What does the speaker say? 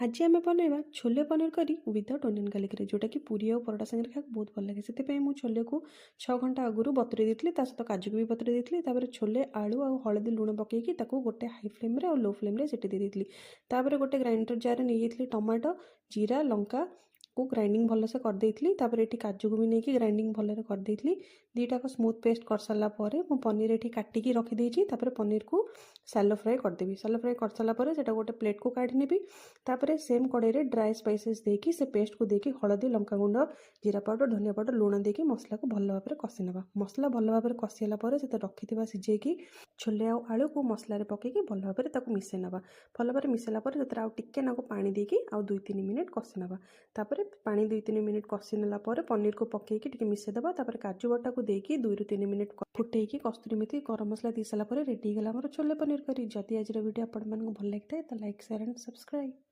आज आम बनवा छोले पनीर करी विदाउट अनियन गार्लिक जोटा कि पूरी और परोटा सागर खाया बहुत भल लगे से मुझे छोले को 6 घंटा आगु बतुरे देती सहित काजू को भी बतुरे देती छोले आलू और हलदी लुण पकईकी गोटे हाई फ्लेम और लो फ्लेम सीटी देती गोटे ग्राइंडर जार नहीं जाती टमाटो जीरा लंका को ग्राइंडिंग भलसे करदेली ये काजू को भी नहीं ग्राइंडिंग भल करदेली दीटा स्मूथ पेस्ट कर सारापर मु पनीर ये काटिकी रखीदे पनीर को सालो फ्राए करदेवी सालो फ्राए कर सारापर से गोटे प्लेट को काढ़ी नेबी सेम कड़े ड्राई स्पाइसेस देकी से पेस्ट को देकी हलदी लंका गुंड जीरा पाउडर धनिया पाउडर लुण देकी मसला को भल भाव कषि ना मसला भल भाव कषिला से रखी सिझेकी छोले आलू को मसलार पकईकी भल भाव मिसई ना भल भाव मिसाला आउ टिके नाक पानी देकी आउ 2-3 मिनिट कषि ना पानी 2-3 मिनिट कषि नेला पनीर को पकईकी मिसेदेबा काजू बटा को देकी 2-3 मिनिट फुटेकी कस्तूरी मेथी गरम मसला दी सारा पर रेडी गला छोले पनीर करी जदि आज वीडियो आपण मानक भल लगी था लाइक शेयर एंड सब्सक्राइब।